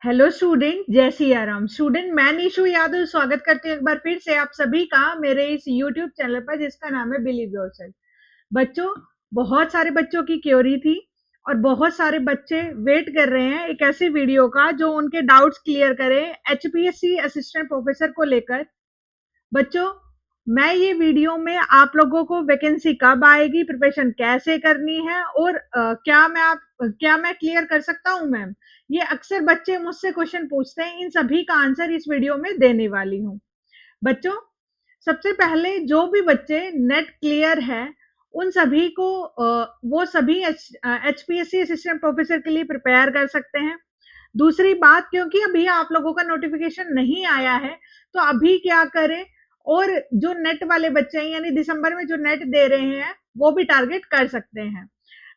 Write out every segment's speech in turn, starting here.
Hello student, जय Siya Ram. Student, मैं निशु यादव स्वागत करती हूँ एक बार फिर से आप सभी का मेरे इस यूट्यूब चैनल पर जिसका नाम है बिलीव योरसेल्फ। बच्चों, बहुत सारे बच्चों की क्वेरी थी और बहुत सारे बच्चे वेट कर रहे हैं एक ऐसी वीडियो का जो उनके डाउट्स क्लियर करे एचपीएससी असिस्टेंट प्रोफेसर को लेकर। बच्चों, मैं ये वीडियो में आप लोगों को वैकेंसी कब आएगी, प्रिपरेशन कैसे करनी है और क्या मैं क्लियर कर सकता हूँ मैम, ये अक्सर बच्चे मुझसे क्वेश्चन पूछते हैं। इन सभी का आंसर इस वीडियो में देने वाली हूँ। बच्चों, सबसे पहले जो भी बच्चे नेट क्लियर है उन सभी को वो सभी एचपीएससी असिस्टेंट प्रोफेसर के लिए प्रिपेयर कर सकते हैं। दूसरी बात, क्योंकि अभी आप लोगों का नोटिफिकेशन नहीं आया है तो अभी क्या करें, और जो नेट वाले बच्चे हैं यानी दिसंबर में जो नेट दे रहे हैं वो भी टारगेट कर सकते हैं।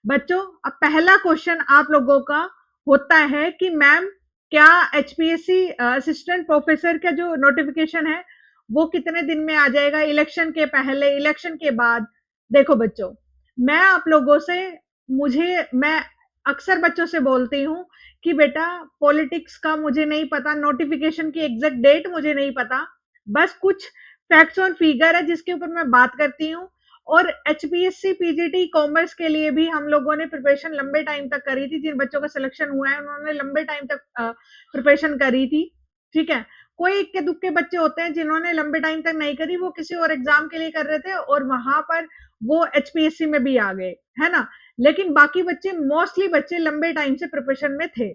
बच्चों, अब पहला क्वेश्चन आप लोगों का होता है कि मैम क्या एचपीएससी असिस्टेंट प्रोफेसर का जो नोटिफिकेशन है वो कितने दिन में आ जाएगा, इलेक्शन के पहले, इलेक्शन के बाद। देखो बच्चों, मैं आप लोगों से मैं अक्सर बच्चों से बोलती हूँ कि बेटा पॉलिटिक्स का मुझे नहीं पता, नोटिफिकेशन की एग्जैक्ट डेट मुझे नहीं पता, बस कुछ फैक्ट्स और फिगर है जिसके ऊपर मैं बात करती हूँ। और एचपीएससी पीजीटी कॉमर्स के लिए भी हम लोगों ने प्रिपरेशन लंबे टाइम तक करी थी। जिन बच्चों का सिलेक्शन हुआ है उन्होंने लंबे टाइम तक प्रिपरेशन करी थी। ठीक है, कोई इक्के दुक्के बच्चे होते हैं जिन्होंने लंबे टाइम तक नहीं करी, वो किसी और एग्जाम के लिए कर रहे थे और वहां पर वो एचपीएससी में भी आ गए, है ना। लेकिन बाकी बच्चे, मोस्टली बच्चे लंबे टाइम से प्रिपरेशन में थे।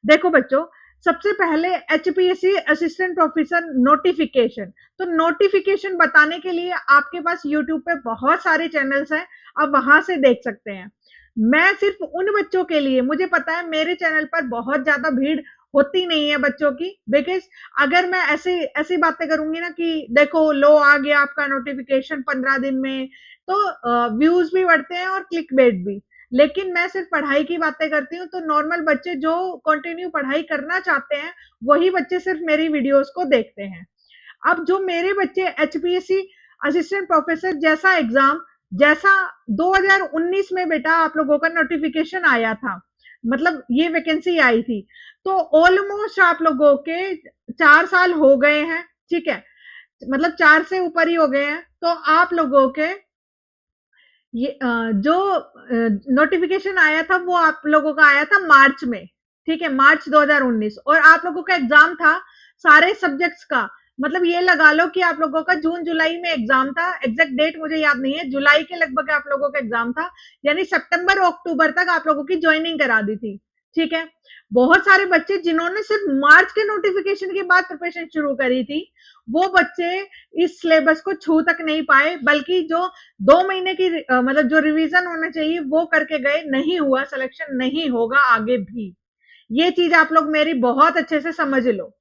देखो बच्चों, सबसे पहले एचपीएससी असिस्टेंट प्रोफेसर नोटिफिकेशन, तो नोटिफिकेशन बताने के लिए आपके पास यूट्यूब पे बहुत सारे चैनल्स हैं, आप वहां से देख सकते हैं। मैं सिर्फ उन बच्चों के लिए, मुझे पता है मेरे चैनल पर बहुत ज्यादा भीड़ होती नहीं है बच्चों की, बिकॉज अगर मैं ऐसी बातें करूंगी ना कि देखो लो आ गया आपका नोटिफिकेशन 15 दिन में, तो व्यूज भी बढ़ते हैं और क्लिक बेट भी। लेकिन मैं सिर्फ पढ़ाई की बातें करती हूँ, तो नॉर्मल बच्चे जो कंटिन्यू पढ़ाई करना चाहते हैं वही बच्चे सिर्फ मेरी वीडियोस को देखते हैं। अब जो मेरे बच्चे एचपीएससी असिस्टेंट प्रोफेसर जैसा एग्जाम, जैसा 2019 में बेटा आप लोगों का नोटिफिकेशन आया था, मतलब ये वैकेंसी आई थी, तो ऑलमोस्ट आप लोगों के 4 साल हो गए हैं। ठीक है, मतलब 4 से ऊपर ही हो गए हैं। तो आप लोगों के ये जो नोटिफिकेशन आया था वो आप लोगों का आया था मार्च में। ठीक है, मार्च 2019, और आप लोगों का एग्जाम था सारे सब्जेक्ट्स का, मतलब ये लगा लो कि आप लोगों का जून जुलाई में एग्जाम था। एग्जैक्ट डेट मुझे याद नहीं है, जुलाई के लगभग आप लोगों का एग्जाम था, यानी सितंबर अक्टूबर तक आप लोगों की ज्वाइनिंग करा दी थी। ठीक है, बहुत सारे बच्चे जिन्होंने सिर्फ मार्च के नोटिफिकेशन के बाद प्रिपरेशन शुरू करी थी, वो बच्चे इस सिलेबस को छू तक नहीं पाए, बल्कि जो 2 महीने की मतलब जो रिवीजन होना चाहिए वो करके गए, नहीं हुआ, सिलेक्शन नहीं होगा आगे भी। ये चीज आप लोग मेरी बहुत अच्छे से समझ लो।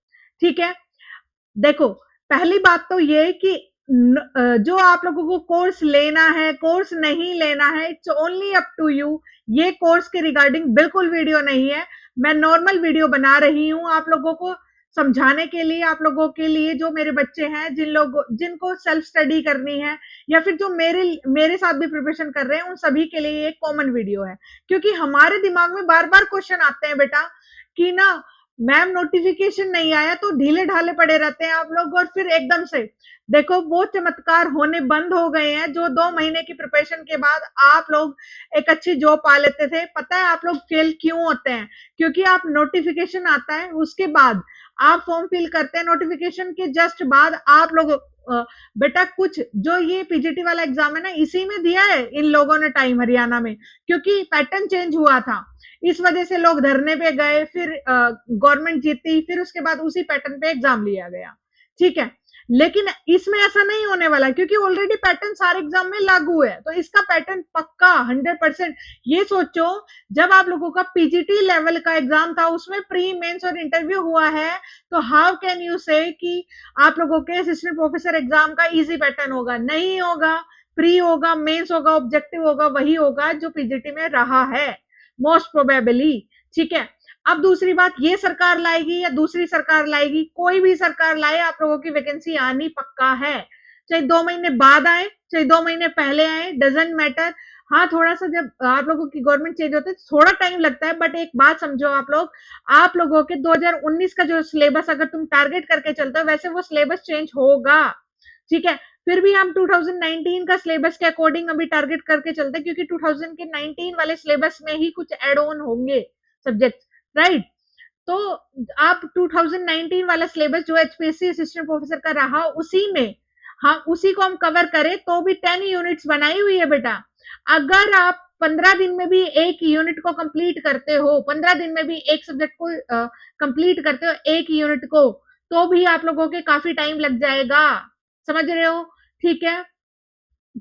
ठीक है, देखो पहली बात तो ये कि जो आप लोगों को कोर्स लेना है, कोर्स नहीं लेना है, it's only up to you. ये कोर्स के रिगार्डिंग बिल्कुल वीडियो नहीं है, मैं नॉर्मल वीडियो बना रही हूँ आप लोगों को समझाने के लिए, आप लोगों के लिए जो मेरे बच्चे हैं, जिनको सेल्फ स्टडी करनी है, या फिर जो मेरे साथ भी प्रिपरेशन कर रहे हैं, उन सभी के लिए एक कॉमन वीडियो है। क्योंकि हमारे दिमाग में बार बार क्वेश्चन आते हैं बेटा कि ना मैम नोटिफिकेशन नहीं आया, तो ढीले ढाले पड़े रहते हैं आप लोग, और फिर एकदम से देखो वो चमत्कार होने बंद हो गए हैं जो 2 महीने की प्रिपरेशन के बाद आप लोग एक अच्छी जॉब पा लेते थे। पता है आप लोग फेल क्यों होते हैं? क्योंकि आप नोटिफिकेशन आता है उसके बाद आप फॉर्म फिल करते हैं, नोटिफिकेशन के जस्ट बाद आप लोग बेटा कुछ जो ये पीजीटी वाला एग्जाम है ना, इसी में दिया है इन लोगों ने टाइम, हरियाणा में, क्योंकि पैटर्न चेंज हुआ था, इस वजह से लोग धरने पे गए, फिर गवर्नमेंट जीती, फिर उसके बाद उसी पैटर्न पे एग्जाम लिया गया। ठीक है, लेकिन इसमें ऐसा नहीं होने वाला क्योंकि ऑलरेडी पैटर्न सारे एग्जाम में लागू है, तो इसका पैटर्न पक्का 100%। ये सोचो, जब आप लोगों का पीजीटी लेवल का एग्जाम था उसमें प्री मेंस और इंटरव्यू हुआ है, तो हाउ कैन यू से कि आप लोगों के असिस्टेंट प्रोफेसर एग्जाम का इजी पैटर्न होगा? नहीं होगा, प्री होगा, मेंस होगा, ऑब्जेक्टिव होगा, वही होगा जो पीजीटी में रहा है मोस्ट प्रोबेबली। ठीक है, अब दूसरी बात, ये सरकार लाएगी या दूसरी सरकार लाएगी, कोई भी सरकार लाए, आप लोगों की वैकेंसी आनी पक्का है, चाहे 2 महीने बाद आए, चाहे 2 महीने पहले आए, डजेंट मैटर। हाँ, थोड़ा-सा जब आप लोगों की गवर्नमेंट चेंज होती है तो थोड़ा टाइम लगता है, बट एक बात समझो आप लोगों के 2019 का जो सिलेबस अगर तुम टारगेट करके चलते हो वैसे वो सिलेबस चेंज होगा, ठीक है? फिर भी हम 2019 का सिलेबस के अकॉर्डिंग अभी टारगेट करके चलते हैं, क्योंकि 2019 वाले सिलेबस में ही कुछ एड ऑन होंगे सब्जेक्ट, राइट? तो आप 2019 वाला सिलेबस जो एचपीएससी असिस्टेंट प्रोफेसर का रहा उसी में, हाँ उसी को हम कवर करें तो भी 10 यूनिट्स बनाई हुई है बेटा। अगर आप 15 दिन में भी एक यूनिट को कंप्लीट करते हो, 15 दिन में भी एक सब्जेक्ट को कंप्लीट करते हो एक यूनिट को, तो भी आप लोगों के काफी टाइम लग जाएगा, समझ रहे हो? ठीक है,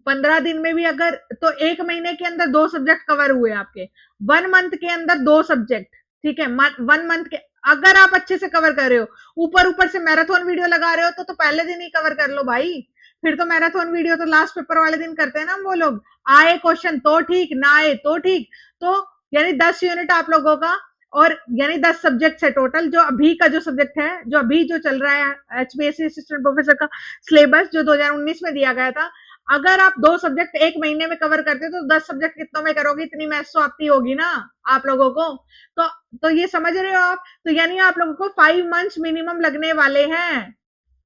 15 दिन में भी अगर, तो एक महीने के अंदर 2 सब्जेक्ट कवर हुए आपके, 1 मंथ के अंदर 2 सब्जेक्ट, ठीक है? 1 मंथ के अगर आप अच्छे से कवर कर रहे हो, ऊपर से मैराथन वीडियो लगा रहे हो तो पहले दिन ही कवर कर लो भाई। फिर तो मैराथन वीडियो तो लास्ट पेपर वाले दिन करते हैं ना वो लोग, आए क्वेश्चन तो ठीक, ना आए तो ठीक। तो यानी 10 यूनिट आप लोगों का, और यानी 10 सब्जेक्ट है टोटल, जो अभी का जो सब्जेक्ट है, जो अभी जो चल रहा है एचपीएससी असिस्टेंट प्रोफेसर का सिलेबस जो 2019 में दिया गया था, अगर आप 2 सब्जेक्ट एक महीने में कवर करते तो 10 सब्जेक्ट कितनों में करोगे? इतनी मैथ्स तो आती होगी ना आप लोगों को। तो ये समझ रहे हो आप? तो यानी आप लोगों को 5 मंथ्स मिनिमम लगने वाले हैं।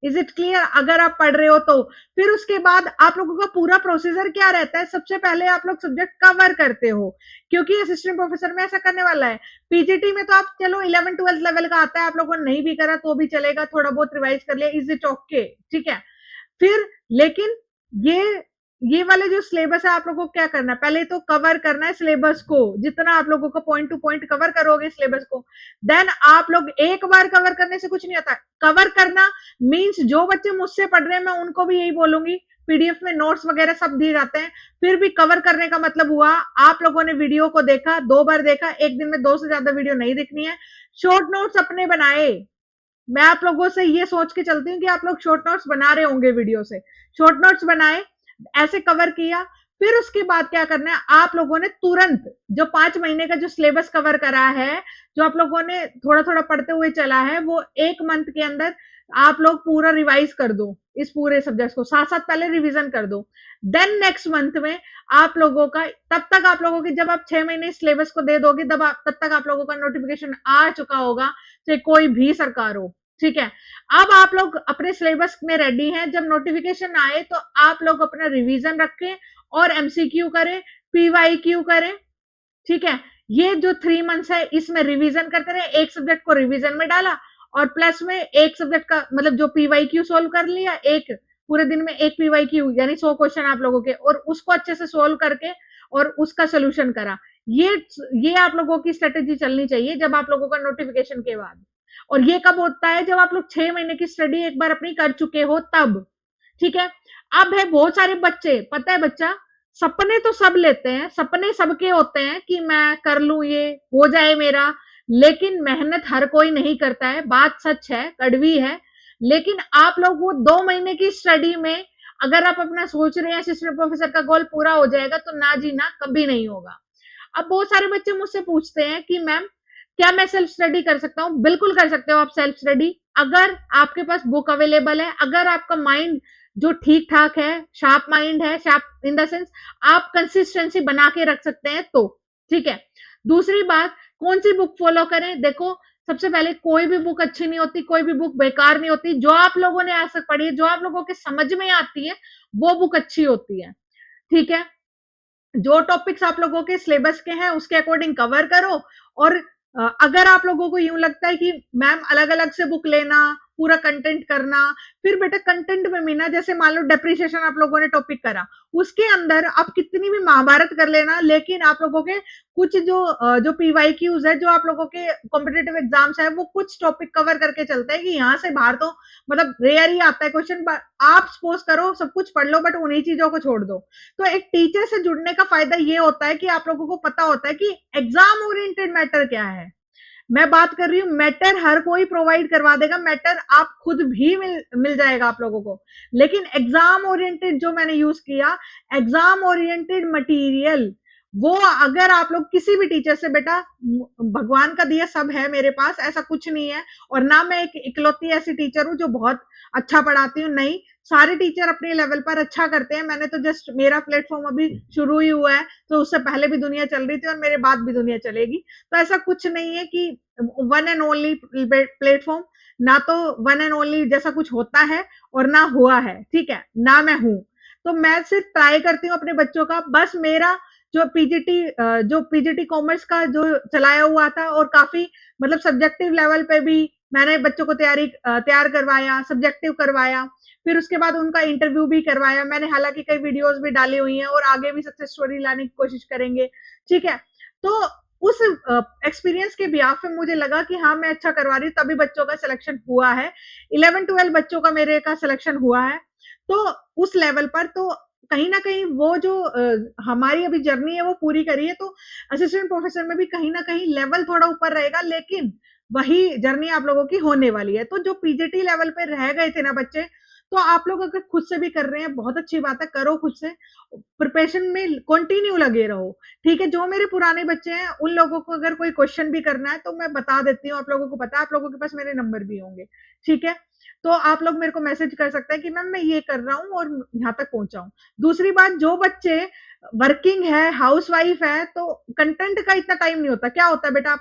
Is it clear? अगर आप पढ़ रहे हो तो फिर उसके बाद आप लोगों का पूरा प्रोसीजर क्या रहता है? सबसे पहले आप लोग सब्जेक्ट कवर करते हो, क्योंकि असिस्टेंट प्रोफेसर में ऐसा करने वाला है। पीजीटी में तो आप चलो 11-12 लेवल का आता है, आप लोगों ने नहीं भी करा तो भी चलेगा, थोड़ा बहुत रिवाइज कर लिया, इज इट ओके? ठीक है। फिर लेकिन ये वाले जो सिलेबस है आप लोगों को क्या करना है? पहले तो कवर करना है सिलेबस को, जितना आप लोगों को पॉइंट टू पॉइंट कवर करोगे सिलेबस को, देन आप लोग एक बार कवर करने से कुछ नहीं होता। कवर करना मींस जो बच्चे मुझसे पढ़ रहे हैं मैं उनको भी यही बोलूंगी, पीडीएफ में नोट्स वगैरह सब दिए जाते हैं। फिर भी कवर करने का मतलब हुआ आप लोगों ने वीडियो को देखा, 2 बार देखा, एक दिन में 2 से ज्यादा वीडियो नहीं दिखनी है। शॉर्ट नोट्स अपने बनाए, मैं आप लोगों से ये सोच के चलती हूँ कि आप लोग शॉर्ट नोट्स बना रहे होंगे वीडियो से, शॉर्ट नोट्स बनाए, ऐसे कवर किया। फिर उसके बाद क्या करना है? आप लोगों ने तुरंत जो 5 महीने का जो सिलेबस कवर करा है, जो आप लोगों ने थोड़ा थोड़ा पढ़ते हुए चला है, वो 1 मंथ के अंदर आप लोग पूरा रिवाइज कर दो, इस पूरे सब्जेक्ट को साथ साथ पहले रिवीजन कर दो। देन नेक्स्ट मंथ में आप लोगों का, तब तक आप लोगों की, जब आप 6 महीने सिलेबस को दे दोगे तब तक आप लोगों का नोटिफिकेशन आ चुका होगा, चाहे कोई भी सरकार हो, ठीक है? अब आप लोग अपने सिलेबस में रेडी हैं, जब नोटिफिकेशन आए तो आप लोग अपना रिवीजन रखें और एमसीक्यू करें, पीवाईक्यू करें, ठीक है? ये जो 3 मंथ्स है इसमें रिवीजन करते रहे, एक सब्जेक्ट को रिवीजन में डाला और प्लस में एक सब्जेक्ट का मतलब जो पीवाईक्यू सोल्व कर लिया, एक पूरे दिन में एक पीवाईक्यू यानी 100 क्वेश्चन आप लोगों के, और उसको अच्छे से सोल्व करके और उसका सोल्यूशन करा। ये आप लोगों की स्ट्रेटेजी चलनी चाहिए जब आप लोगों का नोटिफिकेशन के बाद। और ये कब होता है? जब आप लोग 6 महीने की स्टडी एक बार अपनी कर चुके हो तब, ठीक है? अब है बहुत सारे बच्चे, पता है बच्चा सपने तो सब लेते हैं, सपने सबके होते हैं कि मैं कर लूं, ये हो जाए मेरा, लेकिन मेहनत हर कोई नहीं करता है, बात सच है, कड़वी है। लेकिन आप लोग वो 2 महीने की स्टडी में अगर आप अपना सोच रहे हैं असिस्टेंट प्रोफेसर का गोल पूरा हो जाएगा, तो ना जी ना, कभी नहीं होगा। अब बहुत सारे बच्चे मुझसे पूछते हैं कि मैम क्या मैं सेल्फ स्टडी कर सकता हूँ? बिल्कुल कर सकते हो आप सेल्फ स्टडी, अगर आपके पास बुक अवेलेबल है, अगर आपका माइंड जो ठीक ठाक है, शार्प माइंड है, शार्प इन द सेंस आप कंसिस्टेंसी बना के रख सकते हैं तो, ठीक है? दूसरी बात, कौन सी बुक फॉलो करें? देखो, सबसे पहले कोई भी बुक अच्छी नहीं होती, कोई भी बुक बेकार नहीं होती, जो आप लोगों ने आज तक पढ़ी है, जो आप लोगों के समझ में आती है, वो बुक अच्छी होती है, ठीक है? जो टॉपिक्स आप लोगों के सिलेबस के हैं उसके अकॉर्डिंग कवर करो। और अगर आप लोगों को यूं लगता है कि मैम अलग अलग से बुक लेना, पूरा कंटेंट करना, फिर बेटा कंटेंट में भी ना, जैसे मान लो डेप्रिसिएशन आप लोगों ने टॉपिक करा, उसके अंदर आप कितनी भी महाभारत कर लेना, लेकिन आप लोगों के कुछ जो पीवाईक्यूज है, जो आप लोगों के कॉम्पिटेटिव एग्जाम्स है, वो कुछ टॉपिक कवर करके चलते हैं कि यहाँ से बाहर तो मतलब रेयर ही आता है क्वेश्चन। आप सपोज करो सब कुछ पढ़ लो बट उन्हीं चीजों को छोड़ दो। तो एक टीचर से जुड़ने का फायदा ये होता है कि आप लोगों को पता होता है कि एग्जाम ओरिएंटेड मैटर क्या है। मैं बात कर रही हूँ, मैटर हर कोई प्रोवाइड करवा देगा, मैटर आप खुद भी मिल जाएगा आप लोगों को, लेकिन एग्जाम ओरिएंटेड जो मैंने यूज किया, एग्जाम ओरिएंटेड मटेरियल, वो अगर आप लोग किसी भी टीचर से, बेटा भगवान का दिया सब है मेरे पास, ऐसा कुछ नहीं है, और ना मैं एक इकलौती ऐसी टीचर हूं जो बहुत अच्छा पढ़ाती हूँ, नहीं, सारे टीचर अपने लेवल पर अच्छा करते हैं। मैंने तो जस्ट, मेरा प्लेटफॉर्म अभी शुरू ही हुआ है, तो उससे पहले भी दुनिया चल रही थी और मेरे बाद भी दुनिया चलेगी। तो ऐसा कुछ नहीं है कि वन एंड ओनली प्लेटफॉर्म, ना तो वन एंड ओनली जैसा कुछ होता है और ना हुआ है, ठीक है, ना मैं हूं। तो मैं सिर्फ ट्राई करती हूँ अपने बच्चों का। बस मेरा जो पीजीटी कॉमर्स का जो चलाया हुआ था, और काफी मतलब सब्जेक्टिव लेवल पे भी मैंने बच्चों को तैयार करवाया, सब्जेक्टिव करवाया, फिर उसके बाद उनका इंटरव्यू भी करवाया मैंने। हालांकि कई वीडियोस भी डाली हुई हैं और आगे भी सक्सेस स्टोरी लाने की कोशिश करेंगे, ठीक है। तो उस एक्सपीरियंस के बिहाफ पे मुझे लगा कि हाँ मैं अच्छा करवा रही हूँ, तभी बच्चों का सिलेक्शन हुआ है। 11-12 बच्चों का मेरे का सिलेक्शन हुआ है। तो उस लेवल पर तो कहीं ना कहीं वो जो हमारी अभी जर्नी है वो पूरी करी है, तो असिस्टेंट प्रोफेसर में भी कहीं ना कहीं लेवल थोड़ा ऊपर रहेगा, लेकिन वही जर्नी आप लोगों की होने वाली है। तो जो पीजीटी लेवल पे रह गए थे ना बच्चे, तो आप लोग अगर खुद से भी कर रहे हैं, बहुत अच्छी बात है, करो खुद से, प्रिपरेशन में कंटिन्यू लगे रहो, ठीक है। जो मेरे पुराने बच्चे हैं उन लोगों को अगर कोई क्वेश्चन भी करना है तो मैं बता देती हूँ, आप लोगों को पता है, आप लोगों के पास मेरे नंबर भी होंगे, ठीक है। तो आप लोग मेरे को मैसेज कर सकते हैं कि मैम मैं ये कर रहा हूँ और यहाँ तक पहुंचा हूँ। दूसरी बात, जो बच्चे वर्किंग है, हाउसवाइफ है, तो कंटेंट का इतना टाइम नहीं होता। क्या होता है बेटा,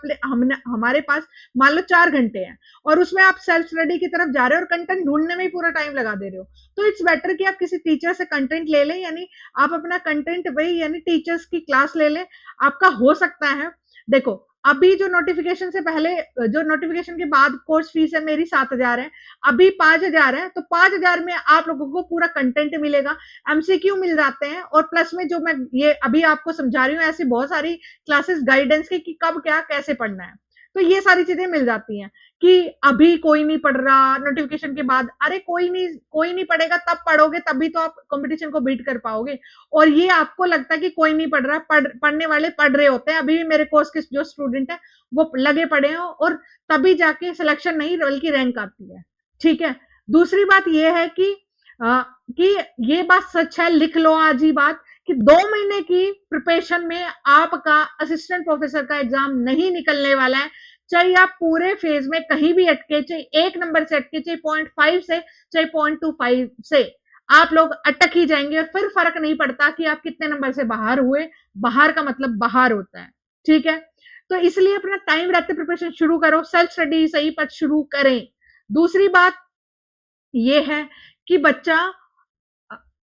हमारे पास मान लो 4 घंटे हैं और उसमें आप सेल्फ स्टडी की तरफ जा रहे हो और कंटेंट ढूंढने में ही पूरा टाइम लगा दे रहे हो। तो इट्स बेटर कि आप किसी टीचर से कंटेंट ले लें, यानी आप अपना कंटेंट वही यानी टीचर्स की क्लास ले लें। आपका हो सकता है, देखो अभी जो नोटिफिकेशन से पहले, जो नोटिफिकेशन के बाद कोर्स फीस है मेरी 7,000 है, अभी 5,000 है। तो 5,000 में आप लोगों को पूरा कंटेंट मिलेगा, एमसीक्यू मिल जाते हैं, और प्लस में जो मैं ये अभी आपको समझा रही हूँ, ऐसी बहुत सारी क्लासेस गाइडेंस की कि कब क्या कैसे पढ़ना है, तो ये सारी चीजें मिल जाती हैं। कि अभी कोई नहीं पढ़ रहा नोटिफिकेशन के बाद, अरे कोई नहीं पढ़ेगा, तब पढ़ोगे तभी तो आप कंपटीशन को बीट कर पाओगे। और ये आपको लगता है कि कोई नहीं पढ़ रहा, पढ़ने वाले पढ़ रहे होते हैं। अभी भी मेरे कोर्स के जो स्टूडेंट है वो लगे पड़े हैं, और तभी जाके सिलेक्शन नहीं बल्कि रैंक आती है, ठीक है। दूसरी बात ये है कि ये बात सच है, लिख लो आज ही बात, कि 2 महीने की प्रिपरेशन में आपका असिस्टेंट प्रोफेसर का एग्जाम नहीं निकलने वाला है। चाहे आप पूरे फेज में कहीं भी अटके, चाहे 1 नंबर से अटके, चाहे 0.5 से, चाहे 0.25 से, आप लोग अटक ही जाएंगे। और फिर फर्क नहीं पड़ता कि आप कितने नंबर से बाहर हुए, बाहर का मतलब बाहर होता है, ठीक है। तो इसलिए अपना टाइम रहते प्रिपरेशन शुरू करो, सेल्फ स्टडी सही पर शुरू करें। दूसरी बात ये है कि बच्चा,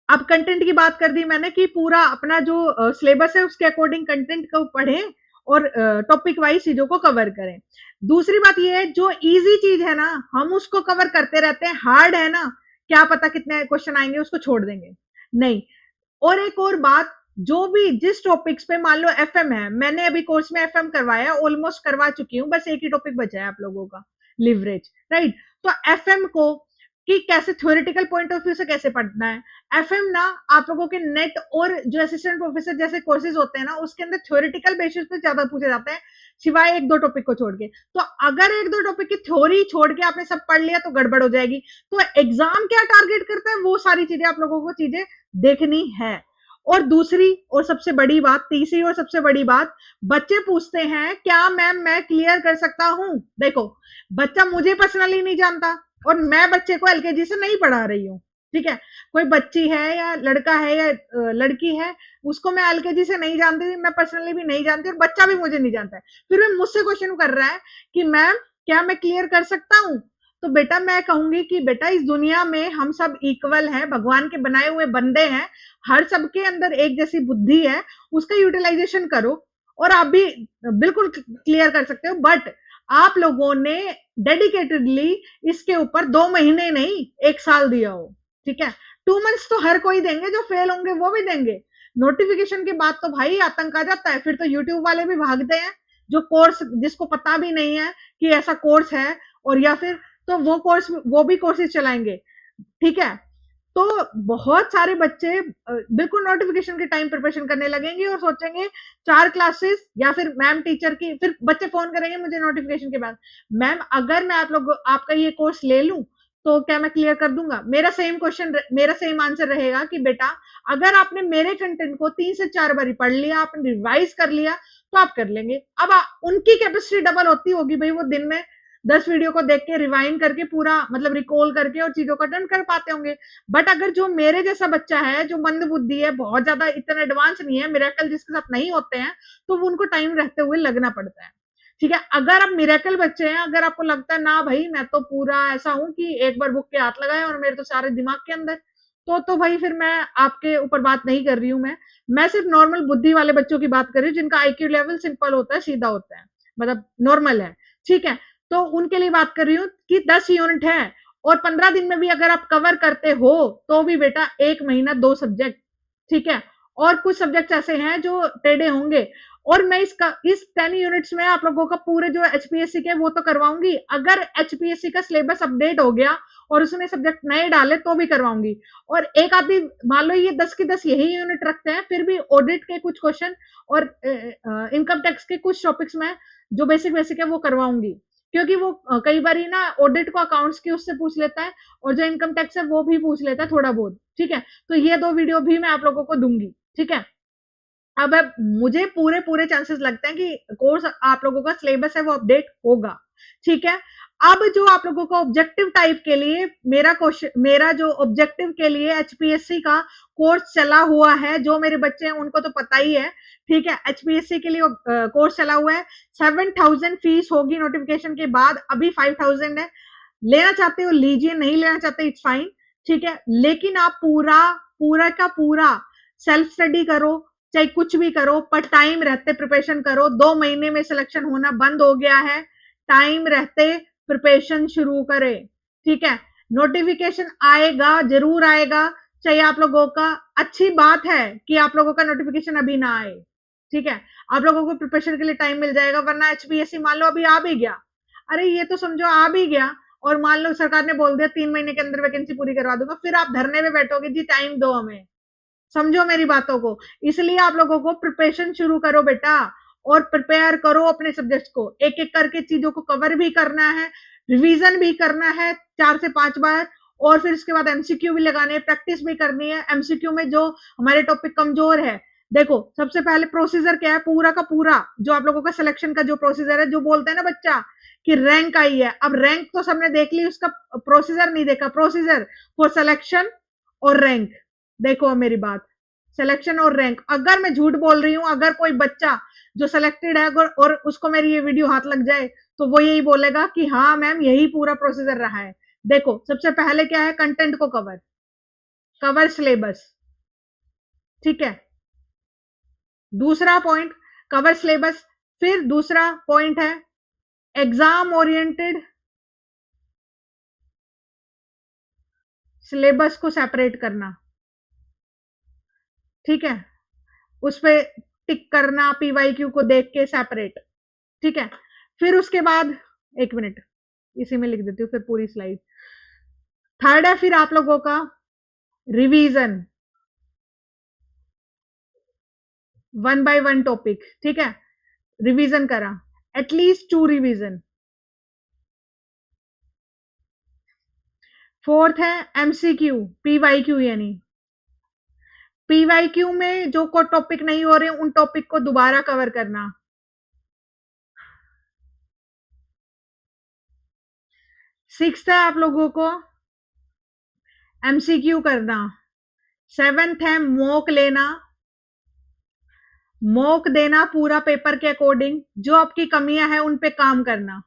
अब कंटेंट की बात कर दी मैंने, कि पूरा अपना जो सिलेबस है उसके अकॉर्डिंग कंटेंट को पढ़ें और टॉपिक वाइज चीजों को कवर करें। दूसरी बात ये है, जो इजी चीज है ना हम उसको कवर करते रहते हैं, हार्ड है ना क्या पता कितने क्वेश्चन आएंगे उसको छोड़ देंगे, नहीं। और एक और बात, जो भी जिस टॉपिक्स पे, मान लो एफएम है, मैंने अभी कोर्स में एफएम करवाया, ऑलमोस्ट करवा चुकी हूँ, बस एक ही टॉपिक बचा है आप लोगों का, लिवरेज, राइट। तो एफएम को कि कैसे थ्योरेटिकल पॉइंट ऑफ व्यू से कैसे पढ़ना है, एफएम ना आप लोगों के नेट और जो असिस्टेंट प्रोफेसर जैसे कोर्सेज होते हैं ना उसके अंदर थ्योरेटिकल बेसिस पे ज्यादा पूछे जाते हैं, सिवाय 1-2 टॉपिक को छोड़ के। तो अगर 1-2 टॉपिक की थ्योरी छोड़ के आपने सब पढ़ लिया तो गड़बड़ हो जाएगी। तो एग्जाम क्या टारगेट करता है, वो सारी चीजें आप लोगों को चीजें देखनी है। और दूसरी और सबसे बड़ी बात, तीसरी और सबसे बड़ी बात, बच्चे पूछते हैं क्या मैम मैं क्लियर कर सकता हूं। देखो बच्चा मुझे पर्सनली नहीं जानता और मैं बच्चे को एलकेजी से नहीं पढ़ा रही हूँ, ठीक है। कोई बच्ची है या लड़का है या लड़की है, उसको मैं एलकेजी से नहीं जानती, मैं पर्सनली भी नहीं जानती और बच्चा भी मुझे नहीं जानता है, फिर वो मुझसे क्वेश्चन कर रहा है कि मैम क्या मैं क्लियर कर सकता हूँ। तो बेटा मैं कहूंगी कि बेटा इस दुनिया में हम सब इक्वल हैं, भगवान के बनाए हुए बंदे हैं, हर सबके अंदर एक जैसी बुद्धि है, उसका यूटिलाइजेशन करो और आप भी बिल्कुल क्लियर कर सकते हो। बट आप लोगों ने डेडिकेटेडली इसके ऊपर 2 महीने नहीं 1 साल दिया हो, ठीक है। 2 मंथ्स तो हर कोई देंगे, जो फेल होंगे वो भी देंगे। नोटिफिकेशन के बाद तो भाई आतंक आ जाता है, फिर तो यूट्यूब वाले भी भागते हैं, जो कोर्स जिसको पता भी नहीं है कि ऐसा कोर्स है, और या फिर तो वो भी कोर्सेज चलाएंगे, ठीक है। तो बहुत सारे बच्चे बिल्कुल नोटिफिकेशन के टाइम प्रिपरेशन करने लगेंगे और सोचेंगे 4 क्लासेस या फिर मैम टीचर की, फिर बच्चे फोन करेंगे मुझे नोटिफिकेशन के बाद, मैम अगर मैं आपका ये कोर्स ले लूं तो क्या मैं क्लियर कर दूंगा। मेरा सेम आंसर रहेगा कि बेटा अगर आपने मेरे कंटेंट को 3 से 4 बार पढ़ लिया, आपने रिवाइज कर लिया तो आप कर लेंगे। अब उनकी कैपेसिटी डबल होती होगी भाई, वो दिन में 10 वीडियो को देख के रिवाइंड करके पूरा मतलब रिकॉल करके और चीजों को अटेंड कर पाते होंगे। बट अगर जो मेरे जैसा बच्चा है, जो मंद बुद्धि है, बहुत ज्यादा इतना एडवांस नहीं है, मिरेकल जिसके साथ नहीं होते हैं, तो उनको टाइम रहते हुए लगना पड़ता है। ठीक है, अगर आप मिरेकल बच्चे हैं, अगर आपको लगता है ना भाई मैं तो पूरा ऐसा हूं कि एक बार बुक के हाथ लगाए और मेरे तो सारे दिमाग के अंदर, तो भाई फिर मैं आपके ऊपर बात नहीं कर रही हूं। मैं सिर्फ नॉर्मल बुद्धि वाले बच्चों की बात कर रही हूँ, जिनका आईक्यू लेवल सिंपल होता है, सीधा होता है, मतलब नॉर्मल है। ठीक है, तो उनके लिए बात कर रही हूँ कि 10 यूनिट है और 15 दिन में भी अगर आप कवर करते हो तो भी बेटा 1 महीना 2 सब्जेक्ट। ठीक है, और कुछ सब्जेक्ट ऐसे हैं जो टेढ़े होंगे, और मैं इस 10 यूनिट्स में आप लोगों का पूरे जो एचपीएससी के वो तो करवाऊंगी। अगर एचपीएससी का सिलेबस अपडेट हो गया और उसने सब्जेक्ट नए डाले तो भी करवाऊंगी। और एक आदमी मान लो ये 10 की 10 यही यूनिट रखते हैं, फिर भी ऑडिट के कुछ क्वेश्चन और इनकम टैक्स के कुछ टॉपिक्स में जो बेसिक बेसिक है वो करवाऊंगी, क्योंकि वो कई बार ना ऑडिट को अकाउंट्स की उससे पूछ लेता है और जो इनकम टैक्स है वो भी पूछ लेता है थोड़ा बहुत। ठीक है, तो ये 2 वीडियो भी मैं आप लोगों को दूंगी। ठीक है, अब मुझे पूरे पूरे चांसेस लगते हैं कि कोर्स आप लोगों का सिलेबस है वो अपडेट होगा। ठीक है, अब जो आप लोगों को ऑब्जेक्टिव टाइप के लिए मेरा जो ऑब्जेक्टिव के लिए एचपीएससी का कोर्स चला हुआ है, जो मेरे बच्चे हैं उनको तो पता ही है। ठीक है, एचपीएससी के लिए कोर्स चला हुआ है, 7,000 फीस होगी नोटिफिकेशन के बाद, अभी 5,000 है। लेना चाहते हो लीजिए, नहीं लेना चाहते इट्स फाइन। ठीक है, लेकिन आप पूरा पूरा का पूरा सेल्फ स्टडी करो, चाहे कुछ भी करो, पर टाइम रहते प्रिपरेशन करो। 2 महीने में सिलेक्शन होना बंद हो गया है, टाइम रहते प्रिपरेशन शुरू करे। ठीक है, नोटिफिकेशन आएगा, जरूर आएगा, चाहे आप लोगों का, अच्छी बात है कि आप लोगों का नोटिफिकेशन अभी ना आए। ठीक है, आप लोगों को प्रिपरेशन के लिए टाइम मिल जाएगा, वरना एचपीएससी मान लो अभी आ भी गया, अरे ये तो समझो आ भी गया और मान लो सरकार ने बोल दिया 3 महीने के अंदर वैकेंसी पूरी करवा दूंगा, फिर आप धरने पे बैठोगे जी टाइम दो हमें। समझो मेरी बातों को, इसलिए आप लोगों को प्रिपरेशन शुरू करो बेटा, और प्रिपेयर करो अपने सब्जेक्ट्स को, एक एक करके चीजों को कवर भी करना है, रिवीजन भी करना है 4 से 5 बार, और फिर उसके बाद एमसीक्यू भी लगाने हैं, प्रैक्टिस भी करनी है। एमसीक्यू में जो हमारे टॉपिक कमजोर है, देखो सबसे पहले प्रोसीजर क्या है, पूरा का पूरा जो आप लोगों का सिलेक्शन का जो प्रोसीजर है, जो बोलते हैं ना बच्चा कि रैंक आई है, अब रैंक तो सबने देख ली, उसका प्रोसीजर नहीं देखा, प्रोसीजर फॉर सिलेक्शन और रैंक। देखो मेरी बात, सिलेक्शन और रैंक, अगर मैं झूठ बोल रही हूं, अगर कोई बच्चा जो सिलेक्टेड है अगर और उसको मेरी ये वीडियो हाथ लग जाए, तो वो यही बोलेगा कि हाँ मैम यही पूरा प्रोसीजर रहा है। देखो सबसे पहले क्या है, कंटेंट को कवर सिलेबस। ठीक है, दूसरा पॉइंट कवर सिलेबस, फिर दूसरा पॉइंट है एग्जाम ओरिएंटेड सिलेबस को सेपरेट करना। ठीक है, उस पर टिक करना, पीवाईक्यू को देख के सेपरेट। ठीक है, फिर उसके बाद, एक मिनट इसी में लिख देती हूँ फिर पूरी स्लाइड। थर्ड है फिर आप लोगों का रिवीजन, 1 बाय 1 टॉपिक। ठीक है, रिवीजन करा, एटलीस्ट 2 रिवीजन। फोर्थ है एमसीक्यू, पीवाईक्यू, यानी पीवाईक्यू में जो को टॉपिक नहीं हो रहे उन टॉपिक को दोबारा कवर करना। सिक्स्थ है आप लोगों को एमसीक्यू करना। सेवेंथ है मॉक लेना, मॉक देना पूरा पेपर के अकॉर्डिंग, जो आपकी कमियां हैं उन पे काम करना,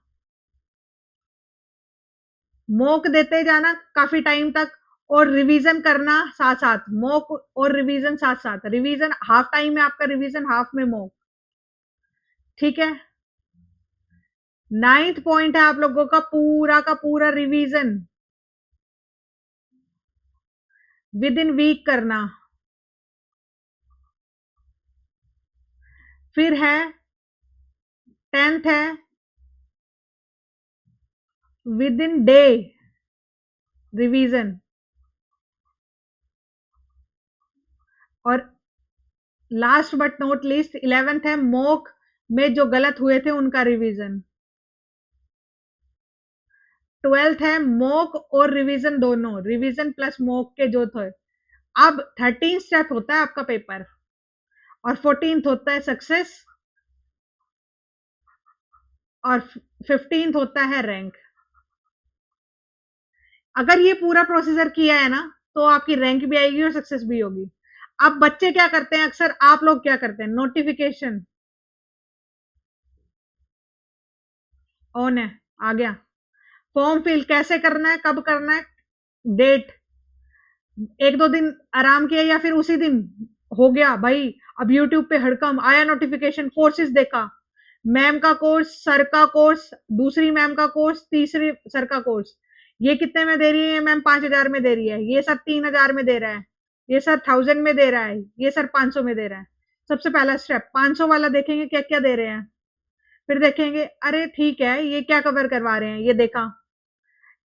मॉक देते जाना काफी टाइम तक, और रिवीजन करना साथ साथ, मॉक और रिवीजन साथ साथ, रिवीजन हाफ टाइम में आपका रिवीजन, हाफ में मॉक। ठीक है, नाइन्थ पॉइंट है आप लोगों का पूरा रिवीजन विद इन वीक करना। फिर है 10th है विद इन डे रिवीजन, और last but not least 11th है मॉक में जो गलत हुए थे उनका रिवीजन। 12th है मॉक और रिवीजन दोनों, रिवीजन प्लस मॉक के जो थे। अब 13 स्टेप होता है आपका पेपर, और 14th होता है सक्सेस और 15th होता है रैंक। अगर ये पूरा प्रोसीजर किया है ना तो आपकी रैंक भी आएगी और सक्सेस भी होगी। अब बच्चे क्या करते हैं, अक्सर आप लोग क्या करते हैं, नोटिफिकेशन ऑन है, आ गया, फॉर्म फिल कैसे करना है, कब करना है, डेट, एक दो दिन आराम किया या फिर उसी दिन हो गया भाई। अब यूट्यूब पे हड़कम आया नोटिफिकेशन, कोर्सेज देखा, मैम का कोर्स, सर का कोर्स, दूसरी मैम का कोर्स, तीसरी सर का कोर्स, ये कितने में दे रही है मैम, 5,000 में दे रही है, ये सर 3,000 में दे रहा है, ये सर 1000 में दे रहा है, ये सर 500 में दे रहा है। सबसे पहला स्टेप 500 वाला देखेंगे क्या क्या दे रहे हैं, फिर देखेंगे अरे ठीक है ये क्या कवर करवा रहे हैं, ये देखा,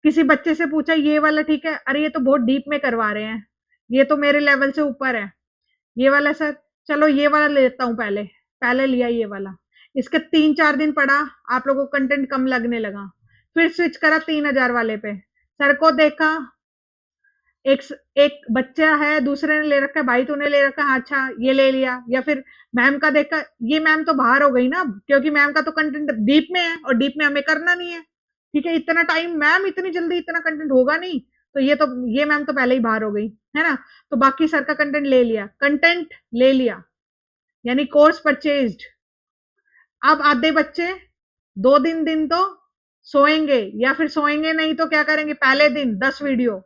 किसी बच्चे से पूछा ये वाला ठीक है, अरे ये तो बहुत डीप में करवा रहे हैं, ये तो मेरे लेवल से ऊपर है, ये वाला सर, चलो ये वाला लेता हूँ, पहले पहले लिया ये वाला, इसके 3-4 दिन पढ़ा, आप लोगों को कंटेंट कम लगने लगा, फिर स्विच करा 3,000 वाले पे, सर को देखा, एक एक बच्चा है दूसरे ने ले रखा है, भाई तूने ले रखा है, अच्छा ये ले लिया, या फिर मैम का देखा, ये मैम तो बाहर हो गई ना, क्योंकि मैम का तो कंटेंट डीप में है और डीप में हमें करना नहीं है, ठीक है, इतना टाइम मैम इतनी जल्दी इतना कंटेंट होगा नहीं, तो ये मैम तो पहले ही बाहर हो गई है ना, तो बाकी सर का कंटेंट ले लिया, कंटेंट ले लिया, यानी कोर्स परचेज्ड। अब आधे बच्चे 2 दिन तो सोएंगे, या फिर सोएंगे नहीं तो क्या करेंगे, पहले दिन 10 वीडियो,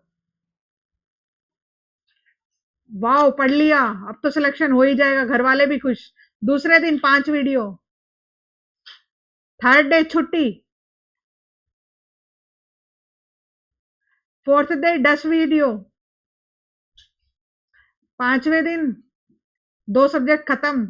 वाह पढ़ लिया, अब तो सिलेक्शन हो ही जाएगा, घर वाले भी खुश, दूसरे दिन 5 वीडियो, थर्ड डे छुट्टी, फोर्थ डे 10 वीडियो, 5वें दिन 2 सब्जेक्ट खत्म,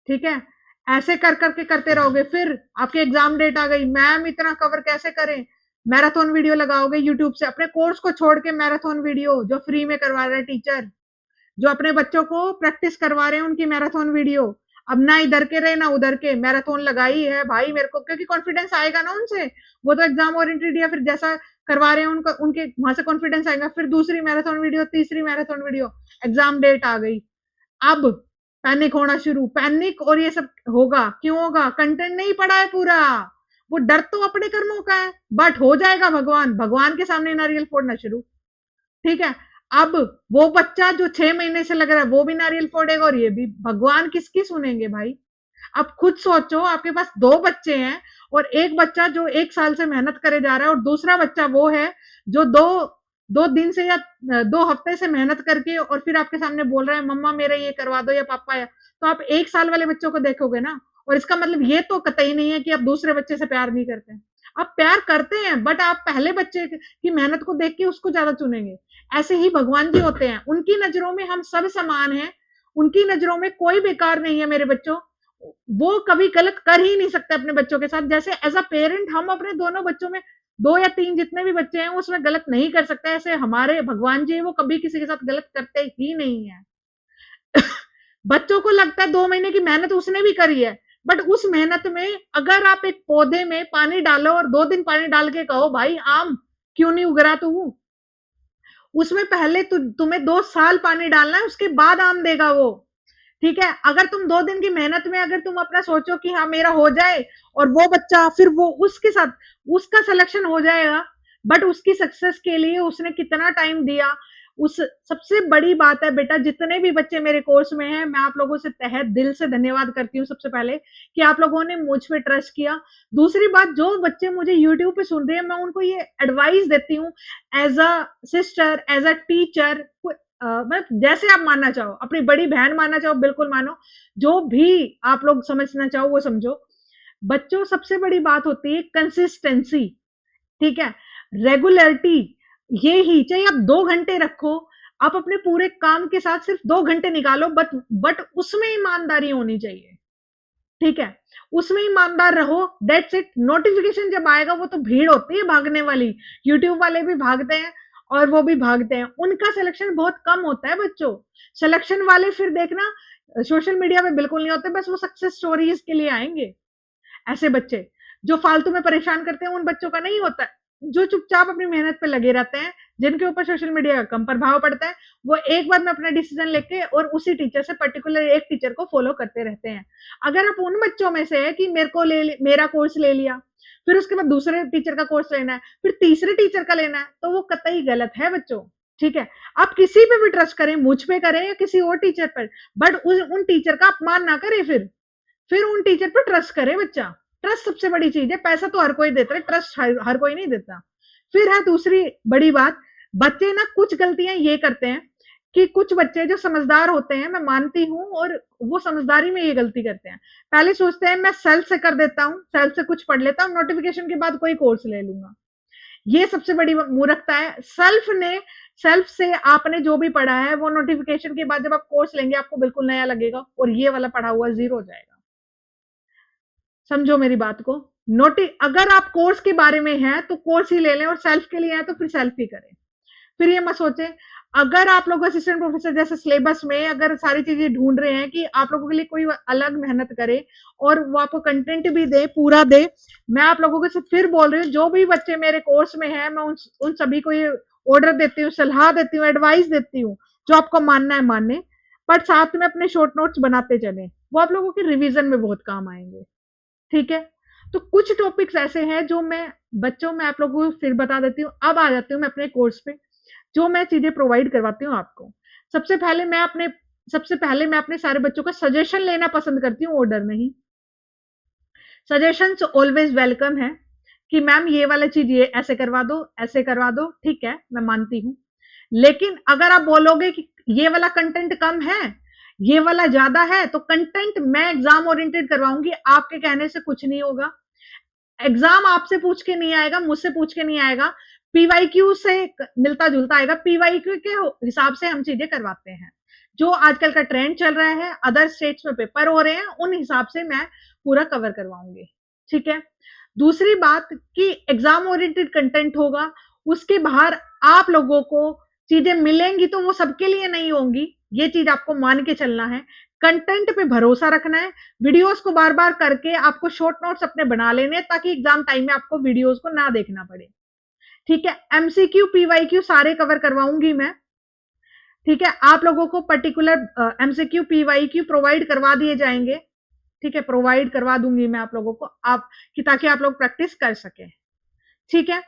ठीक है, ऐसे कर करके करते रहोगे, फिर आपकी एग्जाम डेट आ गई, मैम इतना कवर कैसे करें, मैराथन वीडियो लगाओगे यूट्यूब से, अपने कोर्स को छोड़ के मैराथन वीडियो जो फ्री में करवा रहे हैं टीचर, जो अपने बच्चों को प्रैक्टिस करवा रहे हैं उनकी मैराथन वीडियो, अब ना इधर के रहे ना उधर के, मैराथन लगाई है भाई मेरे को, क्योंकि कॉन्फिडेंस आएगा ना उनसे, वो तो एग्जाम ओरिएंटेड या फिर जैसा करवा रहे हैं उनका, उनके वहां से कॉन्फिडेंस आएगा, फिर दूसरी मैराथन वीडियो, तीसरी मैराथन वीडियो, एग्जाम डेट आ गई, अब पैनिक होना शुरू, पैनिक, और ये सब होगा, क्यों होगा, कंटेंट नहीं पढ़ा है पूरा, वो डर तो अपने कर्मों का है, बट हो जाएगा, भगवान भगवान के सामने नारियल फोड़ना शुरू, ठीक है। अब वो बच्चा जो 6 महीने से लग रहा है वो भी नारियल फोड़ेगा, और ये भी, भगवान किसकी सुनेंगे भाई। अब खुद सोचो, आपके पास 2 बच्चे हैं, और एक बच्चा जो 1 साल से मेहनत करे जा रहा है, और दूसरा बच्चा वो है जो 2 दिन से या 2 हफ्ते से मेहनत करके और फिर आपके सामने बोल रहा है मम्मा मेरा ये करवा दो या पापा, या तो आप 1 साल वाले बच्चों को देखोगे ना, और इसका मतलब ये तो कतई नहीं है कि आप दूसरे बच्चे से प्यार नहीं करते, आप प्यार करते हैं, बट आप पहले बच्चे की मेहनत को देख के उसको ज्यादा चुनेंगे। ऐसे ही भगवान जी होते हैं, उनकी नजरों में हम सब समान हैं, उनकी नजरों में कोई बेकार नहीं है मेरे बच्चों, वो कभी गलत कर ही नहीं सकते अपने बच्चों के साथ, जैसे एज अ पेरेंट हम अपने दोनों बच्चों में 2 या 3 जितने भी बच्चे हैं उसमें गलत नहीं कर सकते, ऐसे हमारे भगवान जी वो कभी किसी के साथ गलत करते ही नहीं है। बच्चों को लगता है 2 महीने की मेहनत उसने भी करी है, बट उस मेहनत में अगर आप एक पौधे में पानी डालो और 2 दिन पानी डाल के कहो भाई आम क्यों नहीं उग रहा तू, उसमें पहले तुम्हें 2 साल पानी डालना है, उसके बाद आम देगा वो, ठीक है। अगर तुम 2 दिन की मेहनत में अगर तुम अपना सोचो कि हाँ मेरा हो जाए, और वो बच्चा फिर वो उसके साथ उसका सिलेक्शन हो जाएगा, बट उसकी सक्सेस के लिए उसने कितना टाइम दिया, उस सबसे बड़ी बात है बेटा, जितने भी बच्चे मेरे कोर्स में हैं मैं आप लोगों से तहे दिल से धन्यवाद करती हूँ, सबसे पहले कि आप लोगों ने मुझ पे ट्रस्ट किया। दूसरी बात, जो बच्चे मुझे यूट्यूब पे सुन रहे हैं मैं उनको ये एडवाइस देती हूँ, as a sister, as a teacher, मतलब जैसे आप मानना चाहो, अपनी बड़ी बहन मानना चाहो बिल्कुल मानो, जो भी आप लोग समझना चाहो वो समझो। बच्चों सबसे बड़ी बात होती है कंसिस्टेंसी, ठीक है, रेगुलरिटी, ये ही चाहे आप 2 घंटे रखो, आप अपने पूरे काम के साथ सिर्फ 2 घंटे निकालो, बट उसमें ईमानदारी होनी चाहिए, ठीक है, उसमें ईमानदार रहो, दैट्स इट। नोटिफिकेशन जब आएगा वो तो भीड़ होती है भागने वाली, यूट्यूब वाले भी भागते हैं और वो भी भागते हैं, उनका सिलेक्शन बहुत कम होता है बच्चों, सिलेक्शन वाले फिर देखना सोशल मीडिया पे बिल्कुल नहीं होते, बस वो सक्सेस स्टोरीज के लिए आएंगे, ऐसे बच्चे जो फालतू में परेशान करते हैं उन बच्चों का नहीं होता, जो चुपचाप अपनी मेहनत पे लगे रहते हैं, जिनके ऊपर सोशल मीडिया का कम प्रभाव पड़ता है, वो एक बार में अपना डिसीजन लेके और उसी टीचर से, पर्टिकुलर एक टीचर को फॉलो करते रहते हैं। अगर आप उन बच्चों में से है कि मेरा कोर्स ले लिया, फिर उसके बाद दूसरे टीचर का कोर्स लेना है, फिर तीसरे टीचर का लेना है, तो वो कतई गलत है बच्चों। ठीक है, आप किसी पे भी ट्रस्ट करें, मुझ पे करें या किसी और टीचर पर, बट उन टीचर का अपमान ना करें। फिर उन टीचर पर ट्रस्ट करे बच्चा। ट्रस्ट सबसे बड़ी चीज है। पैसा तो हर कोई देता है, ट्रस्ट हर कोई नहीं देता। फिर है दूसरी बड़ी बात, बच्चे ना कुछ गलतियां ये करते हैं कि कुछ बच्चे जो समझदार होते हैं, मैं मानती हूँ, और वो समझदारी में ये गलती करते हैं। पहले सोचते हैं मैं सेल्फ से कर देता हूँ, सेल्फ से कुछ पढ़ लेता हूँ, नोटिफिकेशन के बाद कोई कोर्स ले लूंगा। ये सबसे बड़ी मूर्खता है। सेल्फ से आपने जो भी पढ़ा है वो नोटिफिकेशन के बाद जब आप कोर्स लेंगे आपको बिल्कुल नया लगेगा, और ये वाला पढ़ा हुआ जीरो हो जाएगा। समझो मेरी बात को। अगर आप कोर्स के बारे में है तो कोर्स ही ले लें, और सेल्फ के लिए है तो फिर सेल्फ ही करें। फिर ये मत सोचे, अगर आप लोग असिस्टेंट प्रोफेसर जैसे सिलेबस में अगर सारी चीजें ढूंढ रहे हैं कि आप लोगों के लिए कोई अलग मेहनत करे और वो आपको कंटेंट भी दे, पूरा दे, मैं आप लोगों को फिर बोल रही हूँ, जो भी बच्चे मेरे कोर्स में है, मैं उन सभी को ये ऑर्डर देती हूँ, सलाह देती हूँ, एडवाइस देती हूँ। जो आपको मानना है मानने, पर साथ में अपने शॉर्ट नोट्स बनाते चले, वो आप लोगों के रिविजन में बहुत काम आएंगे। ठीक है, तो कुछ टॉपिक्स ऐसे हैं जो मैं बच्चों में आप लोगों को फिर बता देती हूँ। अब आ जाती हूँ मैं अपने कोर्स पे, जो मैं चीजें प्रोवाइड करवाती हूँ आपको। सबसे पहले मैं अपने सारे बच्चों का सजेशन लेना पसंद करती हूँ, ऑर्डर नहीं। सजेशंस ऑलवेज वेलकम है कि मैम ये वाला चीज ये ऐसे करवा दो, ऐसे करवा दो, ठीक है, मैं मानती हूँ। लेकिन अगर आप बोलोगे कि ये वाला कंटेंट कम है, ये वाला ज्यादा है, तो कंटेंट मैं एग्जाम ओरिएंटेड करवाऊंगी। आपके कहने से कुछ नहीं होगा। एग्जाम आपसे पूछ के नहीं आएगा, मुझसे पूछ के नहीं आएगा, पीवाईक्यू से मिलता जुलता आएगा। पीवाईक्यू के हिसाब से हम चीजें करवाते हैं। जो आजकल का ट्रेंड चल रहा है, अदर स्टेट्स में पेपर हो रहे हैं, उन हिसाब से मैं पूरा कवर करवाऊंगी। ठीक है, दूसरी बात कि एग्जाम ओरिएंटेड कंटेंट होगा, उसके बाहर आप लोगों को चीजें मिलेंगी तो वो सबके लिए नहीं होंगी। ये चीज आपको मान के चलना है। कंटेंट पे भरोसा रखना है। वीडियोस को बार बार करके आपको शॉर्ट नोट्स अपने बना लेने, ताकि एग्जाम टाइम में आपको वीडियोस को ना देखना पड़े। ठीक है, एमसीक्यू पीवाईक्यू सारे कवर करवाऊंगी मैं। ठीक है, आप लोगों को पर्टिकुलर एमसीक्यू पीवाईक्यू प्रोवाइड करवा दिए जाएंगे। ठीक है, प्रोवाइड करवा दूंगी मैं आप लोगों को, ताकि आप लोग प्रैक्टिस कर सके। ठीक है,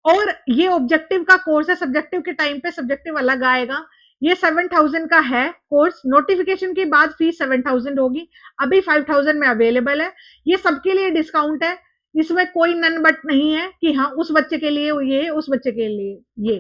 और ये ऑब्जेक्टिव का कोर्स है, सब्जेक्टिव के टाइम पे सब्जेक्टिव अलग आएगा। ये 7,000 का है कोर्स। नोटिफिकेशन के बाद फीस 7,000 होगी, अभी 5,000 में अवेलेबल है। ये सबके लिए डिस्काउंट है, इसमें कोई नन बट नहीं है कि हाँ उस बच्चे के लिए ये, उस बच्चे के लिए ये।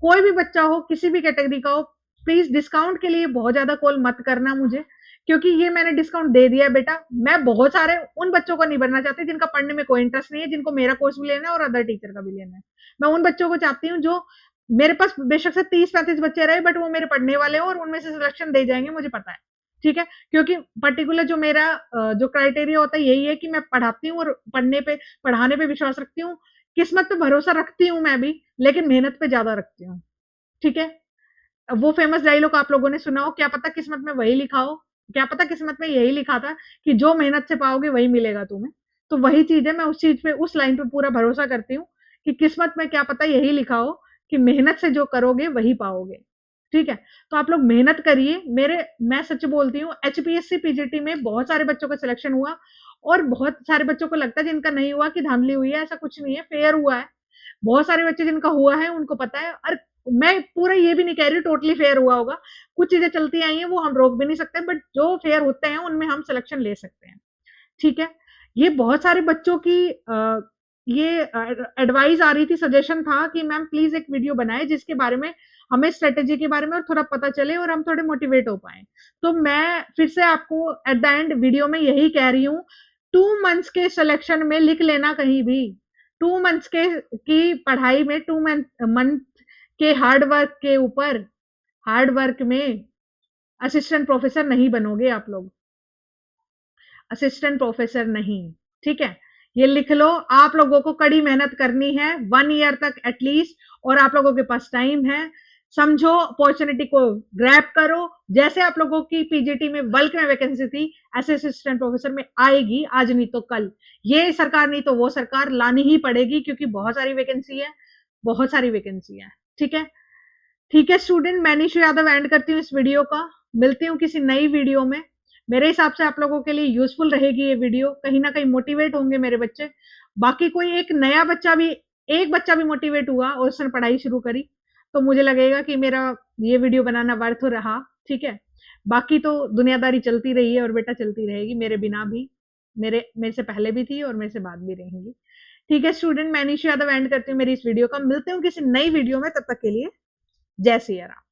कोई भी बच्चा हो, किसी भी कैटेगरी का हो, प्लीज डिस्काउंट के लिए बहुत ज्यादा कॉल मत करना मुझे, क्योंकि ये मैंने डिस्काउंट दे दिया बेटा। मैं बहुत सारे उन बच्चों को नहीं बनना चाहती जिनका पढ़ने में कोई इंटरेस्ट नहीं है, जिनको मेरा कोर्स भी लेना है और अदर टीचर का भी लेना है। मैं उन बच्चों को चाहती हूँ जो मेरे पास बेशक से 30-35 बच्चे रहे, बट वो मेरे पढ़ने वाले हो और उनमें से सिलेक्शन दे जाएंगे, मुझे पता है। ठीक है, क्योंकि पर्टिकुलर जो मेरा जो क्राइटेरिया होता है यही है कि मैं पढ़ाती हूँ और पढ़ाने पे विश्वास रखती हूँ। किस्मत पे भरोसा रखती हूँ मैं भी, लेकिन मेहनत पे ज्यादा रखती हूँ। ठीक है, वो फेमस डायलॉग आप लोगों ने सुना हो, क्या पता किस्मत में वही लिखा हो, क्या पता किस्मत में यही लिखा था कि जो मेहनत से पाओगे वही मिलेगा तुम्हें। तो वही चीज है, मैं उस चीज पे, उस लाइन पे पूरा भरोसा करती हूँ कि किस्मत में क्या पता यही लिखा हो कि मेहनत से जो करोगे वही पाओगे। ठीक है, तो आप लोग मेहनत करिए। मैं सच बोलती हूँ, एचपीएससी पीजीटी में बहुत सारे बच्चों का सिलेक्शन हुआ, और बहुत सारे बच्चों को लगता है जिनका नहीं हुआ कि धांधली हुई है। ऐसा कुछ नहीं है, फेयर हुआ है। बहुत सारे बच्चे जिनका हुआ है उनको पता है, और मैं पूरा ये भी नहीं कह रही टोटली फेयर हुआ होगा। कुछ चीजें चलती आई हैं वो हम रोक भी नहीं सकते, बट जो फेयर होते हैं उनमें हम सिलेक्शन ले सकते हैं। ठीक है, ये बहुत सारे बच्चों की ये एडवाइस आ रही थी, सजेशन था कि मैम प्लीज एक वीडियो बनाए जिसके बारे में हमें स्ट्रेटेजी के बारे में और थोड़ा पता चले और हम थोड़े मोटिवेट हो पाए। तो मैं फिर से आपको एट द एंड वीडियो में यही कह रही हूँ, 2 मंथ्स के सिलेक्शन में लिख लेना कहीं भी, 2 मंथ्स की पढ़ाई में, 2 मंथ के हार्ड वर्क के ऊपर, हार्ड वर्क में असिस्टेंट प्रोफेसर नहीं बनोगे आप लोग, असिस्टेंट प्रोफेसर नहीं। ठीक है, ये लिख लो। आप लोगों को कड़ी मेहनत करनी है 1 ईयर तक एटलीस्ट, और आप लोगों के पास टाइम है। समझो, अपॉर्चुनिटी को ग्रैब करो। जैसे आप लोगों की पीजीटी में बल्क में वैकेंसी थी, ऐसे असिस्टेंट प्रोफेसर में आएगी, आज नहीं तो कल। ये सरकार नहीं तो वो सरकार लानी ही पड़ेगी, क्योंकि बहुत सारी वैकेंसी है, बहुत सारी वैकेंसी है। ठीक है स्टूडेंट, मैं निशु यादव एंड करती हूँ इस वीडियो का। मिलती हूँ किसी नई वीडियो में। मेरे हिसाब से आप लोगों के लिए यूजफुल रहेगी ये वीडियो, कहीं ना कहीं मोटिवेट होंगे मेरे बच्चे। बाकी कोई एक नया बच्चा भी, एक बच्चा भी मोटिवेट हुआ और उसने पढ़ाई शुरू करी तो मुझे लगेगा कि मेरा ये वीडियो बनाना वर्थ रहा। ठीक है, बाकी तो दुनियादारी चलती रही है और बेटा चलती रहेगी, मेरे बिना भी, मेरे से पहले भी थी और मेरे से बाद भी रहेंगी। ठीक है स्टूडेंट, मैं निशु यादव एंड करती हूँ मेरी इस वीडियो का। मिलते हूँ किसी नई वीडियो में, तब तक के लिए जय सिया राम।